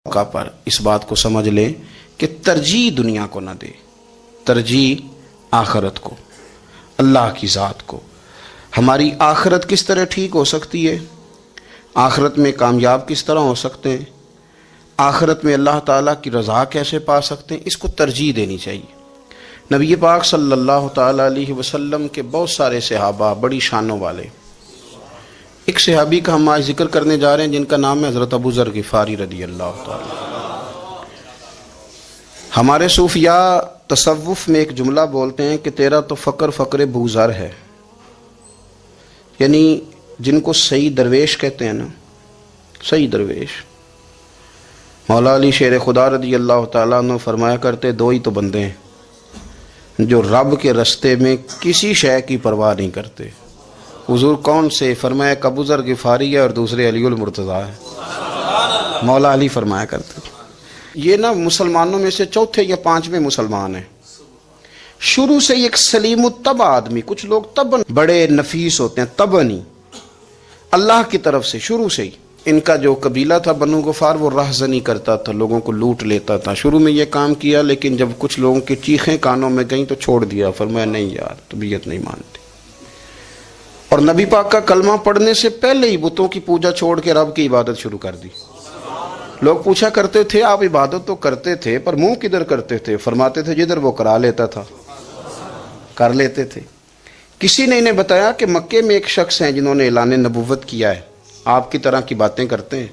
موقع پر اس بات کو سمجھ لیں کہ ترجیح دنیا کو نہ دے، ترجیح آخرت کو، اللہ کی ذات کو۔ ہماری آخرت کس طرح ٹھیک ہو سکتی ہے، آخرت میں کامیاب کس طرح ہو سکتے ہیں، آخرت میں اللہ تعالیٰ کی رضا کیسے پا سکتے ہیں، اس کو ترجیح دینی چاہیے۔ نبی پاک صلی اللہ تعالیٰ علیہ وسلم کے بہت سارے صحابہ بڑی شانوں والے، ایک صحابی کا ہم آج ذکر کرنے جا رہے ہیں جن کا نام ہے حضرت ابو ذر غفاری رضی اللہ تعالیٰ۔ ہمارے صوفیاء تصوف میں ایک جملہ بولتے ہیں کہ تیرا تو فقر بو ذر ہے، یعنی جن کو صحیح درویش کہتے ہیں نا، صحیح درویش۔ مولا علی شیر خدا رضی اللہ تعالیٰ عنہ فرمایا کرتے دو ہی تو بندے ہیں جو رب کے رستے میں کسی شے کی پرواہ نہیں کرتے۔ حضور کون سے؟ فرمایا ایک ابو ذر غفاری ہے اور دوسرے علی المرتضیٰ ہے۔ مولا علی فرمایا کرتے یہ نا مسلمانوں میں سے چوتھے یا پانچویں مسلمان ہیں۔ شروع سے ایک سلیم الطبع آدمی، کچھ لوگ طبعاً بڑے نفیس ہوتے ہیں، طبعاً ہی اللہ کی طرف سے شروع سے ہی۔ ان کا جو قبیلہ تھا بنو غفار وہ رہزنی کرتا تھا، لوگوں کو لوٹ لیتا تھا۔ شروع میں یہ کام کیا لیکن جب کچھ لوگوں کی چیخیں کانوں میں گئیں تو چھوڑ دیا، فرمایا نہیں یار طبیعت نہیں مانتی۔ اور نبی پاک کا کلمہ پڑھنے سے پہلے ہی بتوں کی پوجا چھوڑ کے رب کی عبادت شروع کر دی۔ لوگ پوچھا کرتے تھے آپ عبادت تو کرتے تھے پر منہ کدھر کرتے تھے؟ فرماتے تھے جدھر وہ کرا لیتا تھا کر لیتے تھے۔ کسی نے انہیں بتایا کہ مکے میں ایک شخص ہیں جنہوں نے اعلان نبوت کیا ہے، آپ کی طرح کی باتیں کرتے ہیں۔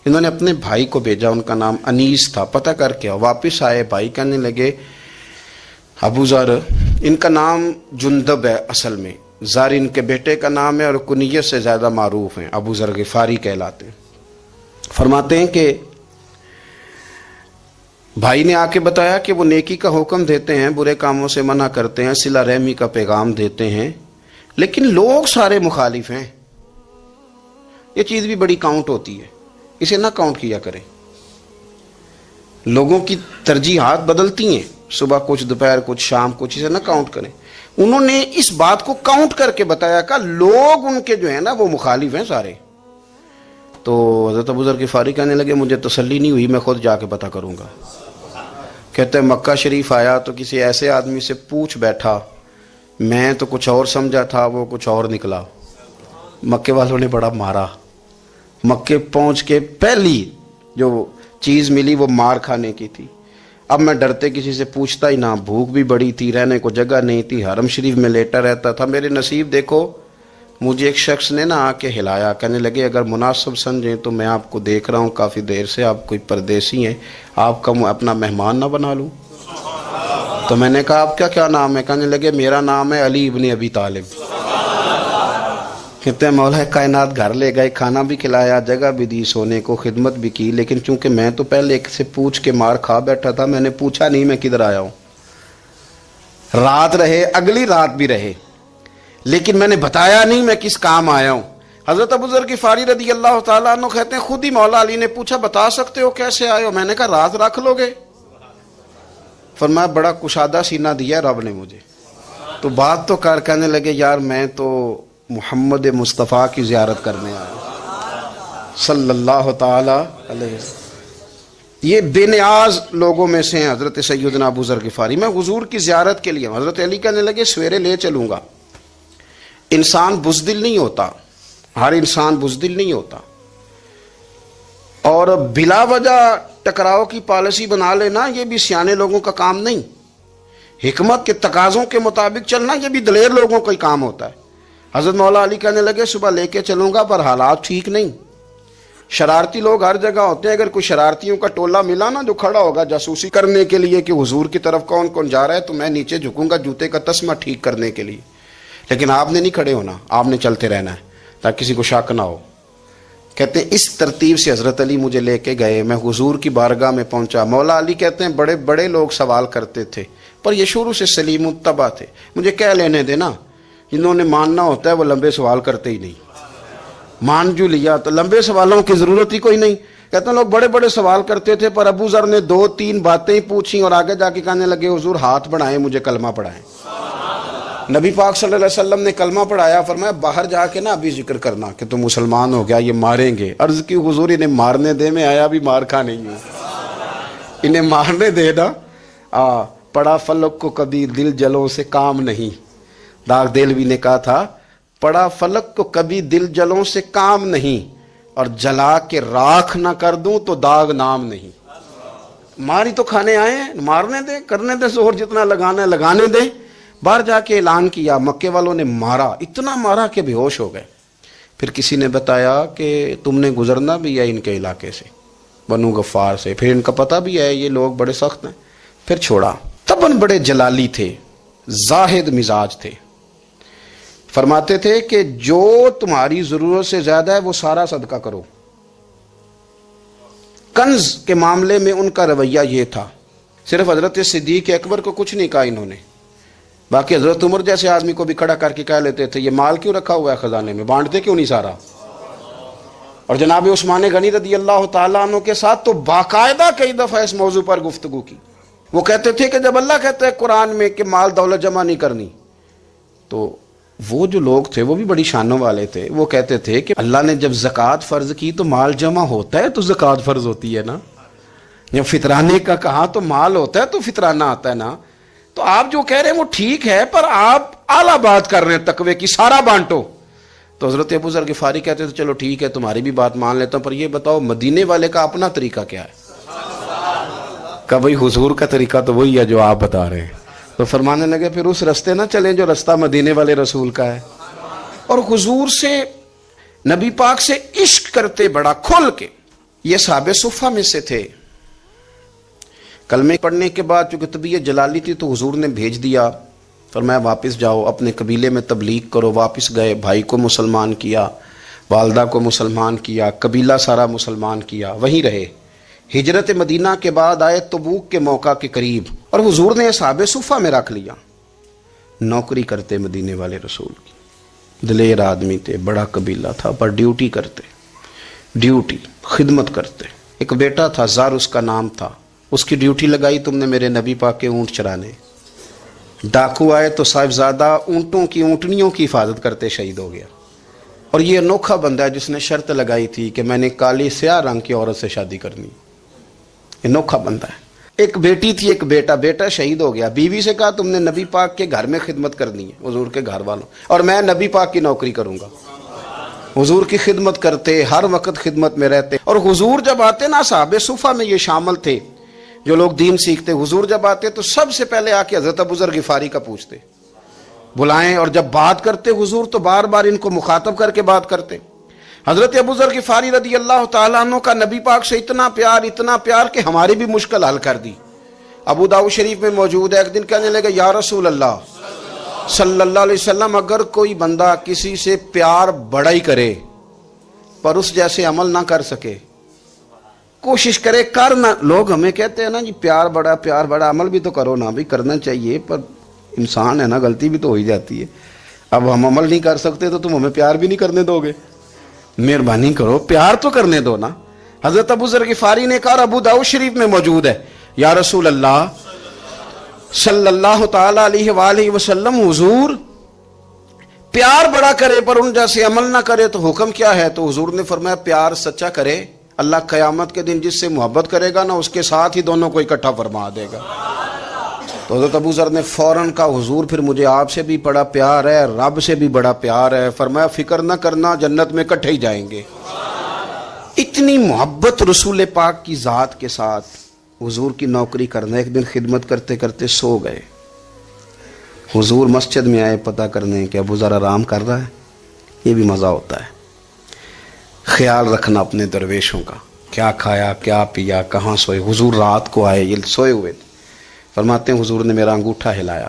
انہوں نے اپنے بھائی کو بھیجا، ان کا نام انیس تھا، پتہ کر کے واپس آئے، بھائی کہنے لگے ابو ذر، ان کا نام جندب ہے، اصل میں ذر ان کے بیٹے کا نام ہے اور کنیت سے زیادہ معروف ہیں، ابو ذر غفاری کہلاتے ہیں۔ فرماتے ہیں کہ بھائی نے آ کے بتایا کہ وہ نیکی کا حکم دیتے ہیں، برے کاموں سے منع کرتے ہیں، صلہ رحمی کا پیغام دیتے ہیں، لیکن لوگ سارے مخالف ہیں۔ یہ چیز بھی بڑی کاؤنٹ ہوتی ہے، اسے نہ کاؤنٹ کیا کریں۔ لوگوں کی ترجیحات بدلتی ہیں، صبح کچھ، دوپہر کچھ، شام کچھ، اسے نہ کاؤنٹ کریں۔ انہوں نے اس بات کو کاؤنٹ کر کے بتایا کہ لوگ ان کے جو ہیں نا وہ مخالف ہیں سارے۔ تو حضرت ابو ذر غفاری کہنے لگے مجھے تسلی نہیں ہوئی، میں خود جا کے پتہ کروں گا۔ کہتے ہیں مکہ شریف آیا تو کسی ایسے آدمی سے پوچھ بیٹھا، میں تو کچھ اور سمجھا تھا، وہ کچھ اور نکلا۔ مکے والوں نے بڑا مارا۔ مکے پہنچ کے پہلی جو چیز ملی وہ مار کھانے کی تھی۔ اب میں ڈرتے کسی سے پوچھتا ہی نہ، بھوک بھی بڑی تھی، رہنے کو جگہ نہیں تھی، حرم شریف میں لیٹا رہتا تھا۔ میرے نصیب دیکھو، مجھے ایک شخص نے نہ آ کے ہلایا، کہنے لگے اگر مناسب سمجھیں تو میں آپ کو دیکھ رہا ہوں کافی دیر سے، آپ کوئی پردیسی ہیں، آپ کا اپنا مہمان نہ بنا لوں؟ تو میں نے کہا آپ کا کیا نام ہے؟ کہنے لگے میرا نام ہے علی ابن ابی طالب۔ کہتے ہیں مولا کائنات گھر لے گئے، کھانا بھی کھلایا، جگہ بھی دی سونے کو، خدمت بھی کی، لیکن چونکہ میں تو پہلے ایک سے پوچھ کے مار کھا بیٹھا تھا، میں نے پوچھا نہیں میں کدھر آیا ہوں۔ رات رہے، اگلی رات بھی رہے، لیکن میں نے بتایا نہیں میں کس کام آیا ہوں۔ حضرت ابو ذر غفاری رضی اللہ تعالیٰ عنہ کہتے ہیں خود ہی مولا علی نے پوچھا بتا سکتے ہو کیسے آئے ہو؟ میں نے کہا رات رکھ لو گے؟ فرمایا بڑا کشادہ سینہ دیا رب نے مجھے، تو بات تو کر۔ کہنے لگے یار میں تو محمد مصطفیٰ کی زیارت کرنے آیا صلی اللہ تعالی علیہ وسلم۔ یہ بے نیاز لوگوں میں سے ہیں حضرت سیدنا ابو ذر غفاری۔ میں حضور کی زیارت کے لیے، حضرت علی کہنے لگے سویرے لے چلوں گا۔ انسان بزدل نہیں ہوتا، ہر انسان بزدل نہیں ہوتا، اور بلا وجہ ٹکراؤ کی پالیسی بنا لینا یہ بھی سیانے لوگوں کا کام نہیں۔ حکمت کے تقاضوں کے مطابق چلنا یہ بھی دلیر لوگوں کا ہی کام ہوتا ہے۔ حضرت مولا علی کہنے لگے صبح لے کے چلوں گا پر حالات ٹھیک نہیں، شرارتی لوگ ہر جگہ ہوتے ہیں، اگر کوئی شرارتیوں کا ٹولہ ملا نا جو کھڑا ہوگا جاسوسی کرنے کے لیے کہ حضور کی طرف کون کون جا رہا ہے، تو میں نیچے جھکوں گا جوتے کا تسمہ ٹھیک کرنے کے لیے، لیکن آپ نے نہیں کھڑے ہونا، آپ نے چلتے رہنا ہے تاکہ کسی کو شک نہ ہو۔ کہتے ہیں اس ترتیب سے حضرت علی مجھے لے کے گئے، میں حضور کی بارگاہ میں پہنچا۔ مولا علی کہتے ہیں بڑے بڑے لوگ سوال کرتے تھے پر یہ شروع سے سلیم الطبع تھے، مجھے کہہ لینے دینا، جنہوں نے ماننا ہوتا ہے وہ لمبے سوال کرتے ہی نہیں۔ مان جو لیا تو لمبے سوالوں کی ضرورت ہی کوئی نہیں۔ کہتے ہیں لوگ بڑے بڑے سوال کرتے تھے پر ابو ذر نے 2-3 باتیں پوچھیں اور آگے جا کے کہنے لگے حضور ہاتھ بڑھائیں مجھے کلمہ پڑھائیں۔ نبی پاک صلی اللہ علیہ وسلم نے کلمہ پڑھایا، فرمایا باہر جا کے نا ابھی ذکر کرنا کہ تم مسلمان ہو گیا، یہ ماریں گے۔ عرض کی حضور انہیں مارنے دے، میں آیا بھی مار کھا نہیں ہوں، انہیں مارنے دے نا۔ پڑا فلک کو کبھی دل جلوں سے کام نہیں، داغ دہلوی نے کہا تھا پڑا فلک کو کبھی دل جلوں سے کام نہیں، اور جلا کے راکھ نہ کر دوں تو داغ نام نہیں۔ ماری تو کھانے آئے ہیں، مارنے دیں، کرنے دیں زور جتنا لگانا ہے لگانے دیں۔ باہر جا کے اعلان کیا، مکے والوں نے مارا، اتنا مارا کہ بے ہوش ہو گئے۔ پھر کسی نے بتایا کہ تم نے گزرنا بھی ہے ان کے علاقے سے، بنو غفار سے، پھر ان کا پتہ بھی ہے یہ لوگ بڑے سخت ہیں، پھر چھوڑا۔ تباً بڑے جلالی تھے، زاہد مزاج تھے، فرماتے تھے کہ جو تمہاری ضرورت سے زیادہ ہے وہ سارا صدقہ کرو۔ کنز کے معاملے میں ان کا رویہ یہ تھا، صرف حضرت صدیق اکبر کو کچھ نہیں کہا انہوں نے، باقی حضرت عمر جیسے آدمی کو بھی کھڑا کر کے کہہ لیتے تھے یہ مال کیوں رکھا ہوا ہے خزانے میں، بانٹتے کیوں نہیں سارا؟ اور جناب عثمان غنی رضی اللہ تعالیٰ عنہ کے ساتھ تو باقاعدہ کئی دفعہ اس موضوع پر گفتگو کی۔ وہ کہتے تھے کہ جب اللہ کہتا ہے قرآن میں کہ مال دولت جمع نہیں کرنی، تو وہ جو لوگ تھے وہ بھی بڑی شانوں والے تھے، وہ کہتے تھے کہ اللہ نے جب زکوٰۃ فرض کی تو مال جمع ہوتا ہے تو زکوٰۃ فرض ہوتی ہے نا، جب فطرانے کا کہا تو مال ہوتا ہے تو فطرانہ آتا ہے نا، تو آپ جو کہہ رہے ہیں وہ ٹھیک ہے پر آپ اعلیٰ بات کر رہے ہیں تقوی کی، سارا بانٹو۔ تو حضرت ابو ذر غفاری کہتے تھے چلو ٹھیک ہے تمہاری بھی بات مان لیتا ہوں، پر یہ بتاؤ مدینے والے کا اپنا طریقہ کیا ہے؟ کہ بھئی حضور کا طریقہ تو وہی ہے جو آپ بتا رہے ہیں۔ تو فرمانے لگے پھر اس رستے نہ چلیں جو رستہ مدینے والے رسول کا ہے۔ اور حضور سے، نبی پاک سے عشق کرتے بڑا کھل کے۔ یہ صحابہ صفہ میں سے تھے۔ کلمے پڑھنے کے بعد چونکہ طبیعت جلالی تھی تو حضور نے بھیج دیا، فرمایا واپس جاؤ اپنے قبیلے میں تبلیغ کرو۔ واپس گئے، بھائی کو مسلمان کیا، والدہ کو مسلمان کیا، قبیلہ سارا مسلمان کیا، وہیں رہے۔ ہجرت مدینہ کے بعد آئے تبوک کے موقع کے قریب، اور حضور نے صحابہ صفہ میں رکھ لیا۔ نوکری کرتے مدینے والے رسول کی، دلیر آدمی تھے، بڑا قبیلہ تھا، پر ڈیوٹی کرتے، ڈیوٹی خدمت کرتے۔ ایک بیٹا تھا زر اس کا نام تھا، اس کی ڈیوٹی لگائی تم نے میرے نبی پاک کے اونٹ چرانے۔ ڈاکو آئے تو صاحبزادہ اونٹوں کی، اونٹنیوں کی حفاظت کرتے شہید ہو گیا۔ اور یہ انوکھا بندہ ہے جس نے شرط لگائی تھی کہ میں نے کالی سیاہ رنگ کی عورت سے شادی کرنی، انوکھا بندہ ہے۔ ایک بیٹی تھی، ایک بیٹا، بیٹا شہید ہو گیا، بیوی سے کہا تم نے نبی پاک کے گھر میں خدمت کرنی ہے، حضور کے گھر والوں، اور میں نبی پاک کی نوکری کروں گا۔ حضور کی خدمت کرتے، ہر وقت خدمت میں رہتے۔ اور حضور جب آتے نا، صحابہ صفہ میں یہ شامل تھے جو لوگ دین سیکھتے، حضور جب آتے تو سب سے پہلے آ کے حضرت ابو ذر غفاری کا پوچھتے، بلائیں، اور جب بات کرتے حضور تو بار بار ان کو مخاطب کر کے بات کرتے۔ حضرت ابو ذر غفاری رضی اللہ تعالیٰ عنہ کا نبی پاک سے اتنا پیار کہ ہماری بھی مشکل حل کر دی۔ ابو داؤد شریف میں موجود ہے، ایک دن کہنے لگا یا رسول اللہ صلی اللہ علیہ وسلم، اگر کوئی بندہ کسی سے پیار بڑا ہی کرے پر اس جیسے عمل نہ کر سکے، کوشش کرے کرنا، لوگ ہمیں کہتے ہیں نا جی پیار بڑا، عمل بھی تو کرو نا، بھی کرنا چاہیے، پر انسان ہے نا، غلطی بھی تو ہو ہی جاتی ہے۔ اب ہم عمل نہیں کر سکتے تو تم ہمیں پیار بھی نہیں کرنے دو گے، مہربانی کرو پیار تو کرنے دو نا۔ حضرت ابو ذر غفاری نے کہا، ابو داؤد شریف میں موجود ہے، یا رسول اللہ صلی اللہ تعالی علیہ وآلہ وسلم، حضور پیار بڑا کرے پر ان جیسے عمل نہ کرے تو حکم کیا ہے؟ تو حضور نے فرمایا پیار سچا کرے، اللہ قیامت کے دن جس سے محبت کرے گا نا اس کے ساتھ ہی دونوں کو اکٹھا فرما دے گا۔ تو حضرت ابو ذر نے فوراً کہا، حضور پھر مجھے آپ سے بھی بڑا پیار ہے، رب سے بھی بڑا پیار ہے۔ فرمایا فکر نہ کرنا، جنت میں اکٹھے ہی جائیں گے۔ اتنی محبت رسول پاک کی ذات کے ساتھ حضور کی نوکری کرنا۔ ایک دن خدمت کرتے کرتے سو گئے، حضور مسجد میں آئے پتہ کرنے کہ ابو ذر آرام کر رہا ہے۔ یہ بھی مزہ ہوتا ہے، خیال رکھنا اپنے درویشوں کا، کیا کھایا کیا پیا، کہاں سوئے۔ حضور رات کو آئے، یہ سوئے ہوئے تھے، فرماتے ہیں حضور نے میرا انگوٹھا ہلایا،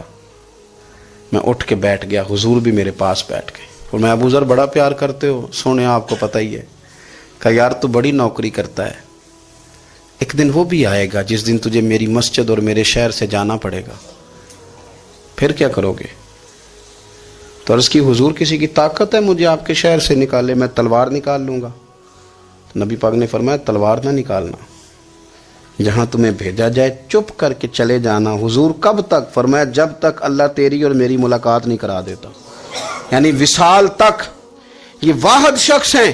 میں اٹھ کے بیٹھ گیا، حضور بھی میرے پاس بیٹھ گئے۔ اور میں ابو ذر بڑا پیار کرتے ہو، سونے آپ کو پتہ ہی ہے۔ کہا یار تو بڑی نوکری کرتا ہے، ایک دن وہ بھی آئے گا جس دن تجھے میری مسجد اور میرے شہر سے جانا پڑے گا، پھر کیا کرو گے؟ تو عرض کی حضور کسی کی طاقت ہے مجھے آپ کے شہر سے نکالے؟ میں تلوار نکال لوں گا۔ تو نبی پاک نے فرمایا تلوار نہ نکالنا، جہاں تمہیں بھیجا جائے چپ کر کے چلے جانا۔ حضور کب تک؟ فرمایا جب تک اللہ تیری اور میری ملاقات نہیں کرا دیتا، یعنی وصال تک۔ یہ واحد شخص ہیں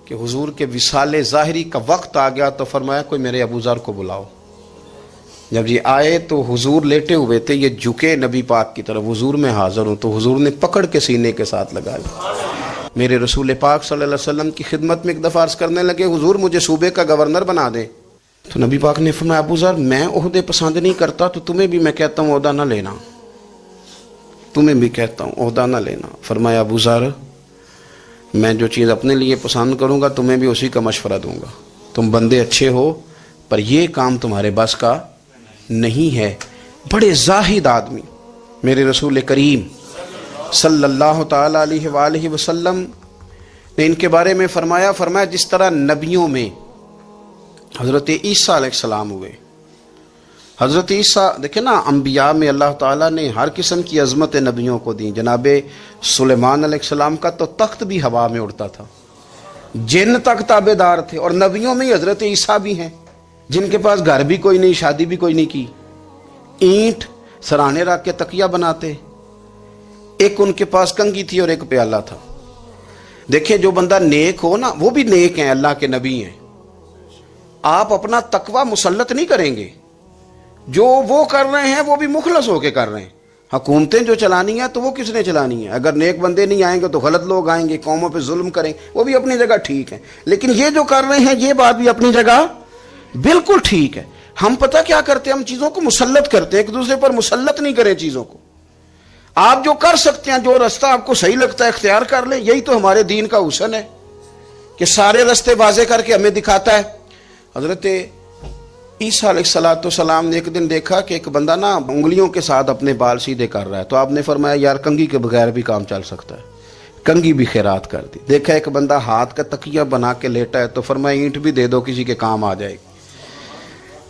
کہ حضور کے وصال ظاہری کا وقت آ گیا تو فرمایا کوئی میرے ابو ذر کو بلاؤ۔ جب یہ آئے تو حضور لیٹے ہوئے تھے، یہ جھکے نبی پاک کی طرف، حضور میں حاضر ہوں، تو حضور نے پکڑ کے سینے کے ساتھ لگا لیا۔ میرے رسول پاک صلی اللہ علیہ وسلم کی خدمت میں ایک دفعہ عرض کرنے لگے حضور مجھے صوبے کا گورنر بنا دیں، تو نبی پاک نے فرمایا ابو ذر میں عہدے پسند نہیں کرتا، تو تمہیں بھی میں کہتا ہوں عہدہ نہ لینا، تمہیں بھی کہتا ہوں عہدہ نہ لینا۔ فرمایا ابو ذر میں جو چیز اپنے لیے پسند کروں گا تمہیں بھی اسی کا مشورہ دوں گا، تم بندے اچھے ہو پر یہ کام تمہارے بس کا نہیں ہے۔ بڑے زاہد آدمی میرے رسول کریم صلی اللہ تعالی علیہ وآلہ وسلم نے ان کے بارے میں فرمایا جس طرح نبیوں میں حضرت عیسیٰ علیہ السلام ہوئے، حضرت عیسیٰ دیکھیں نا، انبیاء میں اللہ تعالیٰ نے ہر قسم کی عظمت نبیوں کو دی۔ جناب سلیمان علیہ السلام کا تو تخت بھی ہوا میں اڑتا تھا، جن تک تابع دار تھے، اور نبیوں میں حضرت عیسیٰ بھی ہیں جن کے پاس گھر بھی کوئی نہیں، شادی بھی کوئی نہیں کی، اینٹ سرانے رکھ کے تکیہ بناتے، ایک ان کے پاس کنگھی تھی اور ایک پیالہ تھا۔ دیکھیں جو بندہ نیک ہو نا وہ بھی نیک ہیں، اللہ کے نبی ہیں۔ آپ اپنا تقوی مسلط نہیں کریں گے، جو وہ کر رہے ہیں وہ بھی مخلص ہو کے کر رہے ہیں۔ حکومتیں جو چلانی ہیں تو وہ کس نے چلانی ہے؟ اگر نیک بندے نہیں آئیں گے تو غلط لوگ آئیں گے، قوموں پہ ظلم کریں، وہ بھی اپنی جگہ ٹھیک ہے، لیکن یہ جو کر رہے ہیں یہ بات بھی اپنی جگہ بالکل ٹھیک ہے۔ ہم پتہ کیا کرتے ہیں، ہم چیزوں کو مسلط کرتے ہیں، ایک دوسرے پر مسلط نہیں کریں چیزوں کو۔ آپ جو کر سکتے ہیں، جو رستہ آپ کو صحیح لگتا ہے اختیار کر لیں، یہی تو ہمارے دین کا حسن ہے کہ سارے رستے واضح کر کے ہمیں دکھاتا ہے۔ حضرت عیسیٰ علیہ السلام نے ایک دن دیکھا کہ ایک بندہ نا انگلیوں کے ساتھ اپنے بال سیدھے کر رہا ہے، تو آپ نے فرمایا یار کنگھی کے بغیر بھی کام چل سکتا ہے، کنگھی بھی خیرات کر دی۔ دیکھا ایک بندہ ہاتھ کا تکیہ بنا کے لیٹا ہے، تو فرمایا اینٹ بھی دے دو، کسی کے کام آ جائے گی۔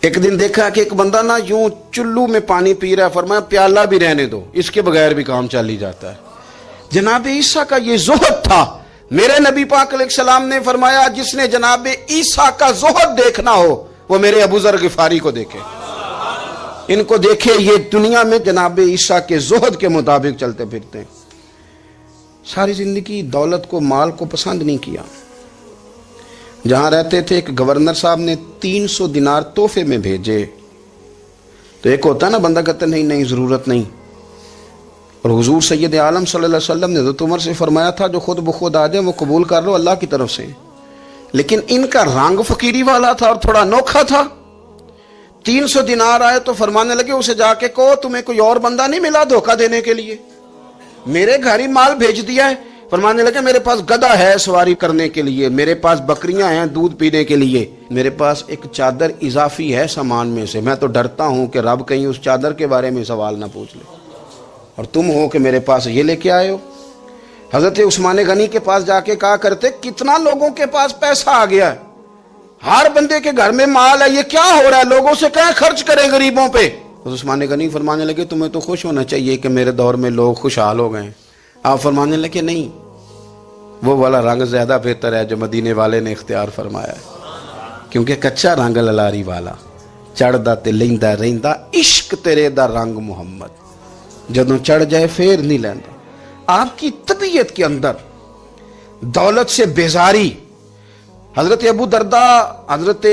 ایک دن دیکھا کہ ایک بندہ نا یوں چلو میں پانی پی رہا ہے، فرمایا پیالہ بھی رہنے دو، اس کے بغیر بھی کام چل ہی جاتا ہے۔ جناب عیسیٰ کا یہ زہد تھا۔ میرے نبی پاک علیہ السلام نے فرمایا جس نے جناب عیسیٰ کا زہد دیکھنا ہو وہ میرے ابو ذر غفاری کو دیکھے، ان کو دیکھے، یہ دنیا میں جناب عیسیٰ کے زہد کے مطابق چلتے پھرتے ہیں۔ ساری زندگی دولت کو، مال کو پسند نہیں کیا۔ جہاں رہتے تھے ایک گورنر صاحب نے 300 دینار تحفے میں بھیجے، تو ایک ہوتا ہے نا بندہ کہتا نہیں نہیں ضرورت نہیں، اور حضور سید عالم صلی اللہ علیہ وسلم نے حضرت عمر سے فرمایا تھا جو خود بخود آ جائے وہ قبول کر لو اللہ کی طرف سے، لیکن ان کا رنگ فقیری والا تھا اور تھوڑا انوکھا تھا۔ 300 دینار آئے تو فرمانے لگے اسے جا کے کہو تمہیں کوئی اور بندہ نہیں ملا دھوکہ دینے کے لیے، میرے گھر ہی مال بھیج دیا ہے۔ فرمانے لگے میرے پاس گدھا ہے سواری کرنے کے لیے، میرے پاس بکریاں ہیں دودھ پینے کے لیے، میرے پاس ایک چادر اضافی ہے سامان میں سے، میں تو ڈرتا ہوں کہ رب کہیں اس چادر کے بارے میں سوال نہ پوچھ لے، اور تم ہو کہ میرے پاس یہ لے کے آئے ہو۔ حضرت عثمان غنی کے پاس جا کے کہا کرتے کتنا لوگوں کے پاس پیسہ آ گیا ہے، ہر بندے کے گھر میں مال ہے، یہ کیا ہو رہا ہے، لوگوں سے کہیں خرچ کریں غریبوں پہ۔ عثمان غنی فرمانے لگے تمہیں تو خوش ہونا چاہیے کہ میرے دور میں لوگ خوشحال ہو گئے ہیں۔ آپ فرمانے لگے نہیں، وہ والا رنگ زیادہ بہتر ہے جو مدینے والے نے اختیار فرمایا ہے، کیونکہ کچا رنگ للاری والا چڑھدا تے لیندا رہندا عشق تیرے دا رنگ محمد، جدوں چڑھ جائے پھر نہیں لیندا۔ آپ کی طبیعت کے اندر دولت سے بیزاری، حضرت ابو درداء، حضرت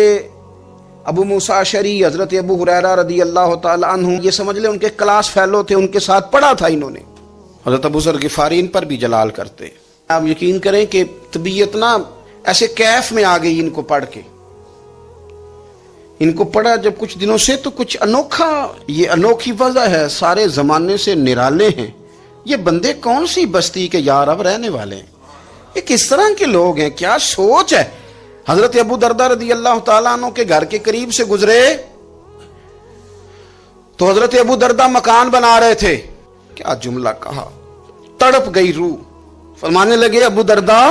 ابو موسیٰ اشعری، حضرت ابو ہریرہ رضی اللہ تعالی عنہ، یہ سمجھ لیں ان کے کلاس فیلو تھے، ان کے ساتھ پڑھا تھا انہوں نے۔ حضرت ابو ذر غفاری ان پر بھی جلال کرتے۔ آپ یقین کریں کہ طبیعت نا ایسے کیف میں آ گئی ان کو پڑھ کے، ان کو پڑھا جب کچھ دنوں سے تو کچھ انوکھا، یہ انوکھی وجہ ہے، سارے زمانے سے نرالے ہیں، یہ بندے کون سی بستی کے یار اب رہنے والے ہیں، یہ کس طرح کے لوگ ہیں، کیا سوچ ہے۔ حضرت ابو درداء رضی اللہ تعالیٰ عنہ کے گھر کے قریب سے گزرے تو حضرت ابو درداء مکان بنا رہے تھے، کیا جملہ کہا، تڑپ گئی روح۔ فرمانے لگے ابو درداء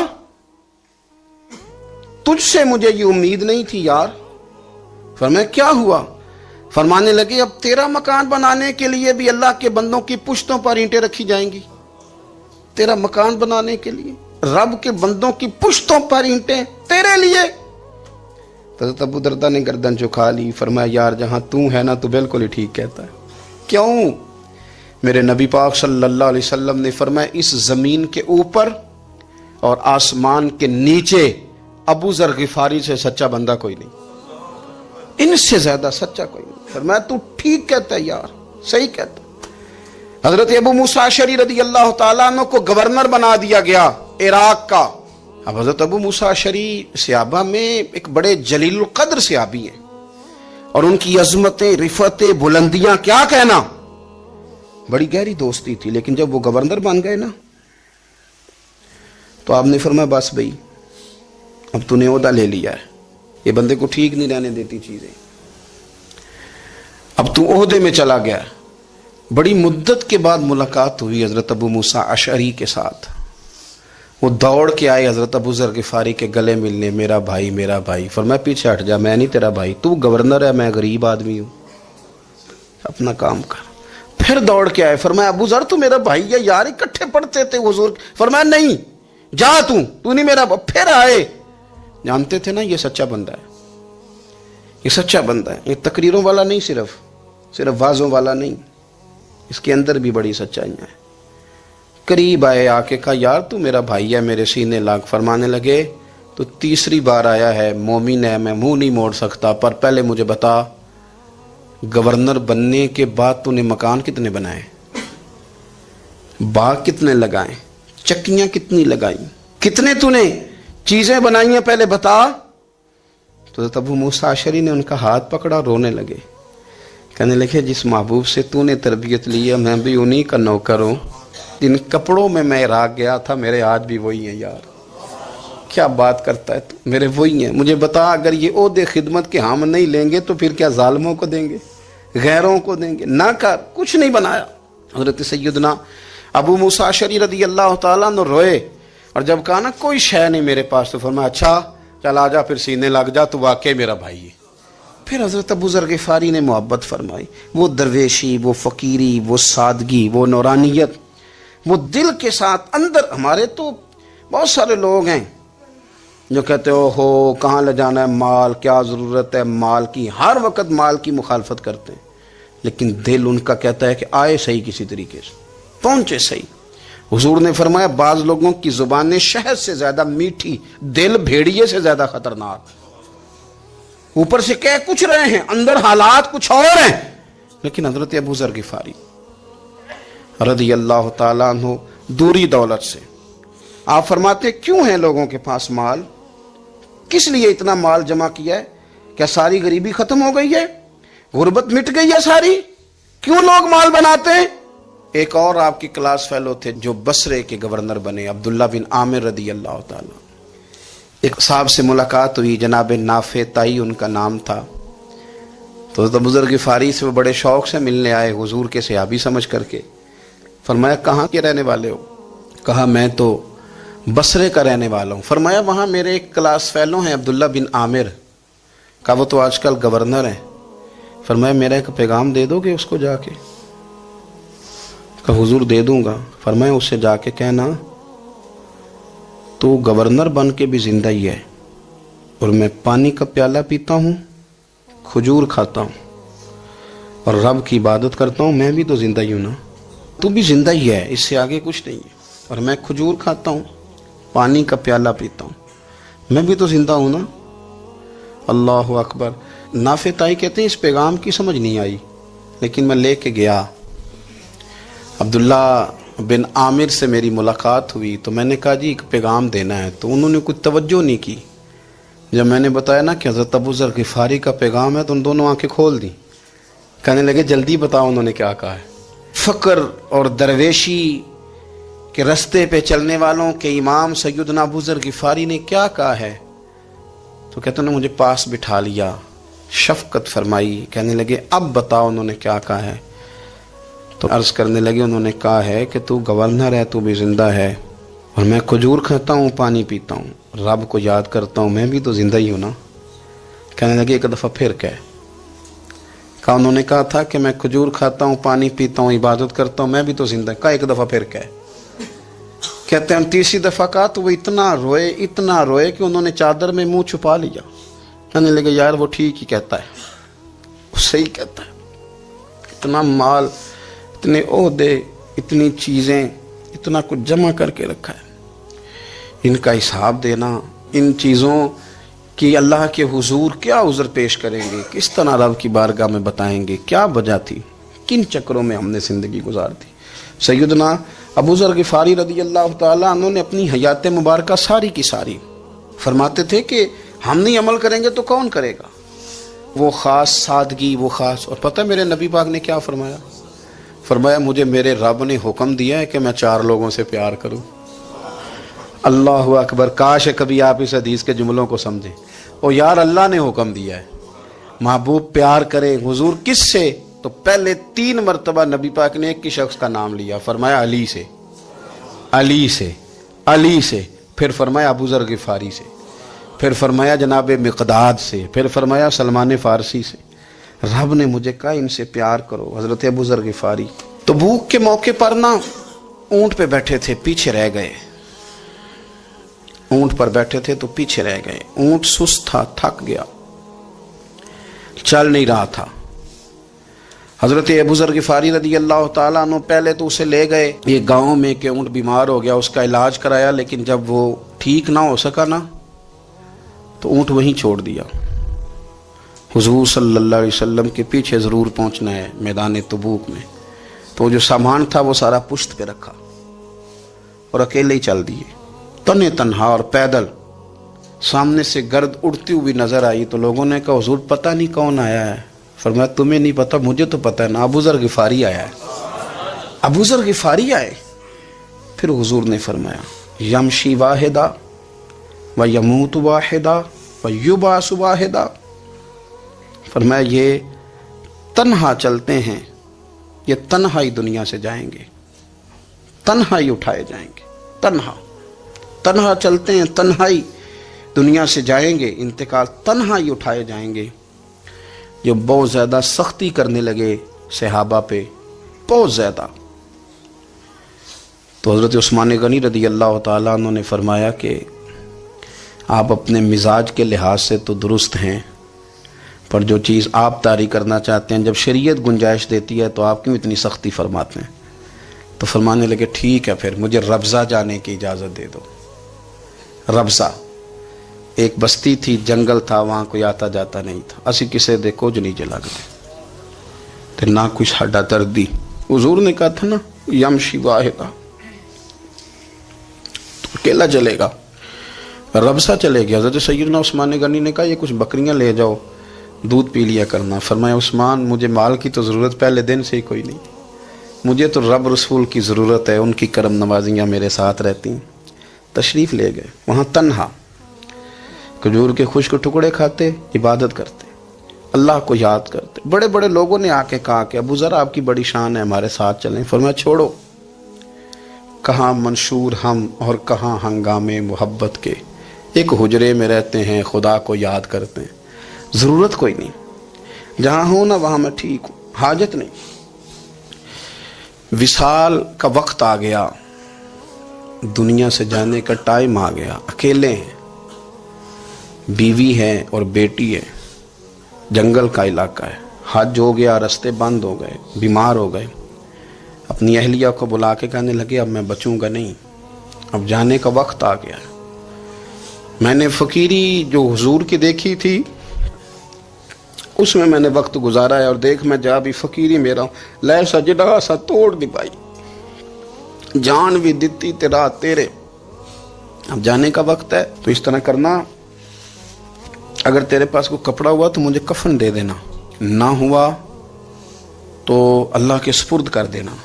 تجھ سے مجھے یہ امید نہیں تھی یار۔ فرمایا کیا ہوا؟ فرمانے لگے اب تیرا مکان بنانے کے لیے بھی اللہ کے بندوں کی پشتوں پر اینٹیں رکھی جائیں گی، تیرا مکان بنانے کے لیے رب کے بندوں کی پشتوں پر اینٹیں تیرے لیے۔ تو حضرت ابو دردہ نے گردن جھکا لی، فرمایا یار جہاں تو ہے نا تو بالکل ہی ٹھیک کہتا ہے۔ کیوں؟ میرے نبی پاک صلی اللہ علیہ وسلم نے فرمایا اس زمین کے اوپر اور آسمان کے نیچے ابو ذر غفاری سے سچا بندہ کوئی نہیں، ان سے زیادہ سچا کوئی نہیں۔ فرمایا تو ٹھیک کہتا ہے یار، صحیح کہتا ہے۔ حضرت ابو موسیٰ اشعری رضی اللہ تعالیٰ عنہ کو گورنر بنا دیا گیا عراق کا۔ اب حضرت ابو موسیٰ اشعری صحابہ میں ایک بڑے جلیل القدر صحابی ہیں، اور ان کی عظمتیں، رفتیں، بلندیاں کیا کہنا، بڑی گہری دوستی تھی۔ لیکن جب وہ گورنر بن گئے نا تو آپ نے فرمایا بس بھئی اب تو نے عہدہ لے لیا ہے، یہ بندے کو ٹھیک نہیں رہنے دیتی چیزیں، اب تو عہدے میں چلا گیا۔ بڑی مدت کے بعد ملاقات ہوئی حضرت ابو موسیٰ اشعری کے ساتھ، وہ دوڑ کے آئے حضرت ابو ذر غفاری کے گلے ملنے، میرا بھائی میرا بھائی۔ فرمایا پیچھے ہٹ جا، میں نہیں تیرا بھائی، تو گورنر ہے، میں غریب آدمی ہوں، اپنا کام کر۔ پھر دوڑ کے آئے، فرمایا ابو ذر تو میرا بھائی ہے یار، اکٹھے پڑھتے تھے حضور۔ فرمایا نہیں جا، تو نہیں میرا۔ پھر آئے، جانتے تھے نا یہ سچا بندہ ہے، یہ سچا بندہ ہے، یہ تقریروں والا نہیں، صرف وعظوں والا نہیں، اس کے اندر بھی بڑی سچائیاں ہیں۔ قریب آئے، آ کے کہا یار تو میرا بھائی ہے، میرے سینے لاگ۔ فرمانے لگے تو تیسری بار آیا ہے، مومن ہے، میں منہ نہیں موڑ سکتا، پر پہلے مجھے بتا گورنر بننے کے بعد تو نے مکان کتنے بنائے، باغ کتنے لگائے، چکیاں کتنی لگائیں، کتنے تو نے چیزیں بنائی ہیں، پہلے بتا۔ تو حضرت ابو موسیٰ اشعری نے ان کا ہاتھ پکڑا، رونے لگے، کہنے لگے جس محبوب سے تو نے تربیت لی ہے میں بھی انہی کا نوکر ہوں، جن کپڑوں میں عراق گیا تھا میرے آج بھی وہی ہیں یار۔ کیا بات کرتا ہے تو، میرے وہی ہیں۔ مجھے بتا اگر یہ عہدے خدمت کے ہم نہیں لیں گے تو پھر کیا ظالموں کو دیں گے، غیروں کو دیں گے؟ نہ کر، کچھ نہیں بنایا۔ حضرت سیدنا ابو موسیٰ اشعری رضی اللہ تعالیٰ عنہ روئے، اور جب کہا نا کوئی شے نہیں میرے پاس، تو فرمایا اچھا چل آ جا، پھر سینے لگ جا، تو واقعی میرا بھائی ہے۔ پھر حضرت ابو ذر غفاری نے محبت فرمائی، وہ درویشی، وہ فقیری، وہ سادگی، وہ نورانیت، وہ دل کے ساتھ اندر۔ ہمارے تو بہت سارے لوگ ہیں جو کہتے ہو کہاں لے جانا ہے مال، کیا ضرورت ہے مال کی، ہر وقت مال کی مخالفت کرتے ہیں، لیکن دل ان کا کہتا ہے کہ آئے صحیح، کسی طریقے سے پہنچے صحیح۔ حضور نے فرمایا بعض لوگوں کی زبانیں شہد سے زیادہ میٹھی، دل بھیڑیے سے زیادہ خطرناک۔ اوپر سے کہہ کچھ رہے ہیں، اندر حالات کچھ اور ہیں۔ لیکن حضرت ابو ذر غفاری رضی اللہ تعالیٰ عنہ دوری دولت سے، آپ فرماتے کیوں ہے لوگوں کے پاس مال، کس لیے اتنا مال جمع کیا ہے؟ کیا ساری غریبی ختم ہو گئی ہے، غربت مٹ گئی ہے ساری؟ کیوں لوگ مال بناتے ہیں؟ ایک اور آپ کی کلاس فیلو تھے جو بصرے کے گورنر بنے، عبداللہ بن عامر رضی اللہ تعالیٰ۔ ایک صاحب سے ملاقات ہوئی، جناب نافع تائی ان کا نام تھا، تو حضرت ابو ذر غفاری سے وہ بڑے شوق سے ملنے آئے، حضور کے صحابی سمجھ کر کے۔ فرمایا کہاں کے رہنے والے ہو؟ کہا میں تو بصرے کا رہنے والا ہوں۔ فرمایا وہاں میرے ایک کلاس فیلو ہیں عبداللہ بن عامر، کہا وہ تو آج کل گورنر ہیں۔ فرمایا میرا ایک پیغام دے دو گے اس کو جا کے؟ کہا حضور دے دوں گا۔ فرمایا اس سے جا کے کہنا تو گورنر بن کے بھی زندہ ہی ہے، اور میں پانی کا پیالہ پیتا ہوں، کھجور کھاتا ہوں، اور رب کی عبادت کرتا ہوں، میں بھی تو زندہ ہی ہوں نا، تو بھی زندہ ہی ہے، اس سے آگے کچھ نہیں ہے، اور میں کھجور کھاتا ہوں، پانی کا پیالہ پیتا ہوں، میں بھی تو زندہ ہوں نا۔ اللہ اکبر۔ نافع تائی کہتے ہیں اس پیغام کی سمجھ نہیں آئی، لیکن میں لے کے گیا۔ عبداللہ بن عامر سے میری ملاقات ہوئی تو میں نے کہا جی ایک پیغام دینا ہے، تو انہوں نے کچھ توجہ نہیں کی۔ جب میں نے بتایا نا کہ حضرت ابو ذر غفاری کا پیغام ہے تو ان دونوں آنکھیں کھول دیں، کہنے لگے جلدی بتاؤ انہوں نے کیا کہا ہے۔ فقر اور درویشی کے رستے پہ چلنے والوں کے امام سیدنا ابو ذر غفاری نے کیا کہا ہے؟ تو کہتے ہیں مجھے پاس بٹھا لیا، شفقت فرمائی، کہنے لگے اب بتاؤ انہوں نے کیا کہا ہے؟ تو عرض کرنے لگے انہوں نے کہا ہے کہ تو گورنر ہے، تو بھی زندہ ہے، اور میں کھجور کھاتا ہوں، پانی پیتا ہوں، رب کو یاد کرتا ہوں، میں بھی تو زندہ ہی ہوں نا۔ کہنے لگے ایک دفعہ پھر کہا انہوں نے کہا تھا کہ میں کھجور کھاتا ہوں، پانی پیتا ہوں، عبادت کرتا ہوں، میں بھی تو زندہ۔ کہا ایک دفعہ پھر کہتے ہیں تیسری دفعہ کہا تو وہ اتنا روئے کہ انہوں نے چادر میں منہ چھپا لیا۔ کہنے لگے یار وہ ٹھیک ہی کہتا ہے، وہ صحیح کہتا ہے، اتنا مال، اتنے عہدے، اتنی چیزیں، اتنا کچھ جمع کر کے رکھا ہے، ان کا حساب دینا، ان چیزوں کی اللہ کے حضور کیا عذر پیش کریں گے، کس طرح رب کی بارگاہ میں بتائیں گے، کیا وجہ تھی، کن چکروں میں ہم نے زندگی گزار دی۔ سیدنا ابو ذر غفاری رضی اللہ تعالیٰ عنہ نے اپنی حیات مبارکہ ساری کی ساری فرماتے تھے کہ ہم نہیں عمل کریں گے تو کون کرے گا، وہ خاص سادگی، وہ خاص۔ اور پتہ میرے نبی پاک نے کیا فرمایا؟ فرمایا مجھے میرے رب نے حکم دیا ہے کہ میں 4 لوگوں سے پیار کروں۔ اللہ اکبر، کاش کبھی آپ اس حدیث کے جملوں کو سمجھیں۔ او یار اللہ نے حکم دیا ہے محبوب پیار کرے، حضور کس سے؟ تو پہلے 3 مرتبہ نبی پاک نے ایک ہی شخص کا نام لیا، فرمایا علی سے، علی سے، علی سے، پھر فرمایا ابو ذر غفاری سے، پھر فرمایا جناب مقداد سے، پھر فرمایا سلمان فارسی سے۔ رب نے مجھے کہا ان سے پیار کرو۔ حضرت ابو ذر غفاری تبوک کے موقع پر نا اونٹ پہ بیٹھے تھے، پیچھے رہ گئے، اونٹ پر بیٹھے تھے تو پیچھے رہ گئے، اونٹ سست تھا، تھک گیا، چل نہیں رہا تھا۔ حضرت ابو ذر غفاری رضی اللہ تعالیٰ عنہ پہلے تو اسے لے گئے یہ گاؤں میں کہ اونٹ بیمار ہو گیا، اس کا علاج کرایا، لیکن جب وہ ٹھیک نہ ہو سکا نا تو اونٹ وہیں چھوڑ دیا۔ حضور صلی اللہ علیہ وسلم کے پیچھے ضرور پہنچنا ہے میدان تبوک میں، تو جو سامان تھا وہ سارا پشت پہ رکھا اور اکیلے ہی چل دیے، تنے تنہا اور پیدل۔ سامنے سے گرد اڑتی ہوئی نظر آئی تو لوگوں نے کہا حضور پتہ نہیں کون آیا ہے۔ فرمایا تمہیں نہیں پتا، مجھے تو پتہ ہے نا، ابو ذر غفاری آیا ہے، ابو ذر غفاری آئے۔ پھر حضور نے فرمایا یمشی واحدہ و یموت واحدہ و یبعث واحدہ، فرمایا یہ تنہا چلتے ہیں، یہ تنہا ہی دنیا سے جائیں گے، تنہا ہی اٹھائے جائیں گے، تنہا تنہا چلتے ہیں، تنہا ہی دنیا سے جائیں گے، انتقال تنہا ہی اٹھائے جائیں گے۔ جو بہت زیادہ سختی کرنے لگے صحابہ پہ، بہت زیادہ، تو حضرت عثمان غنی رضی اللہ تعالیٰ عنہ نے فرمایا کہ آپ اپنے مزاج کے لحاظ سے تو درست ہیں، پر جو چیز آپ طاری کرنا چاہتے ہیں جب شریعت گنجائش دیتی ہے تو آپ کیوں اتنی سختی فرماتے ہیں؟ تو فرمانے لگے ٹھیک ہے پھر مجھے ربضہ جانے کی اجازت دے دو۔ ربضہ ایک بستی تھی، جنگل تھا، وہاں کوئی آتا جاتا نہیں تھا، اسی کسے دے کچھ نہیں جلا گئے تو نہ کوئی ہڈا دردی۔ حضور نے کہا تھا نا یمشی واحدہ، تو اکیلا چلے گا، ربضہ چلے گیا۔ حضرت سیدنا عثمان غنی نے کہا یہ کچھ بکریاں لے جاؤ، دودھ پی لیا کرنا۔ فرمایا عثمان مجھے مال کی تو ضرورت پہلے دن سے ہی کوئی نہیں، مجھے تو رب رسول کی ضرورت ہے، ان کی کرم نوازیاں میرے ساتھ رہتی ہیں۔ تشریف لے گئے، وہاں تنہا کھجور کے خشک ٹکڑے کھاتے، عبادت کرتے، اللہ کو یاد کرتے۔ بڑے بڑے لوگوں نے آ کے کہا کہ ابو ذر آپ کی بڑی شان ہے، ہمارے ساتھ چلیں۔ فرمایا چھوڑو، کہاں منشور ہم اور کہاں ہنگامے محبت کے، ایک حجرے میں رہتے ہیں، خدا کو یاد کرتے ہیں، ضرورت کوئی نہیں، جہاں ہوں نا وہاں میں ٹھیک ہوں، حاجت نہیں۔ وصال کا وقت آ گیا، دنیا سے جانے کا ٹائم آ گیا، اکیلے ہیں، بیوی ہے اور بیٹی ہے، جنگل کا علاقہ ہے، حج ہو گیا، رستے بند ہو گئے، بیمار ہو گئے۔ اپنی اہلیہ کو بلا کے کہنے لگے اب میں بچوں گا نہیں، اب جانے کا وقت آ گیا ہے۔ میں نے فقیری جو حضور کی دیکھی تھی اس میں نے وقت گزارا ہے، اور دیکھ میں جا بھی فقیری میرا ہوں، لے سجدہ سا توڑ دی پائی، جان بھی دیتی تیرا تیرے، اب جانے کا وقت ہے۔ تو اس طرح کرنا، اگر تیرے پاس کوئی کپڑا ہوا تو مجھے کفن دے دینا، نہ ہوا تو اللہ کے سپرد کر دینا۔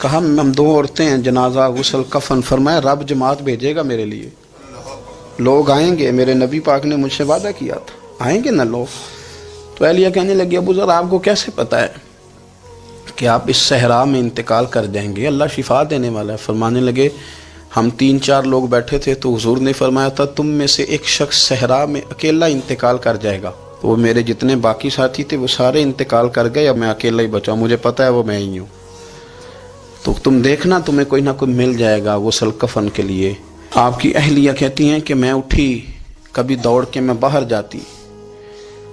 کہا ہم 2 عورتیں ہیں، جنازہ، غسل، کفن۔ فرمایا رب جماعت بھیجے گا میرے لیے، لوگ آئیں گے، میرے نبی پاک نے مجھ سے وعدہ کیا تھا، آئیں گے نا لوگ۔ تو اہلیہ کہنے لگی ابو ذر آپ کو کیسے پتا ہے کہ آپ اس صحرا میں انتقال کر جائیں گے؟ اللہ شفا دینے والا ہے۔ فرمانے لگے ہم 3-4 لوگ بیٹھے تھے تو حضور نے فرمایا تھا تم میں سے ایک شخص صحرا میں اکیلا انتقال کر جائے گا، تو وہ میرے جتنے باقی ساتھی تھے وہ سارے انتقال کر گئے، اب میں اکیلا ہی بچا، مجھے پتا ہے وہ میں ہی ہوں، تو تم دیکھنا تمہیں کوئی نہ کوئی مل جائے گا غسل کفن کے لیے۔ آپ کی اہلیہ کہتی ہیں کہ میں اٹھی، کبھی دوڑ کے میں باہر جاتی،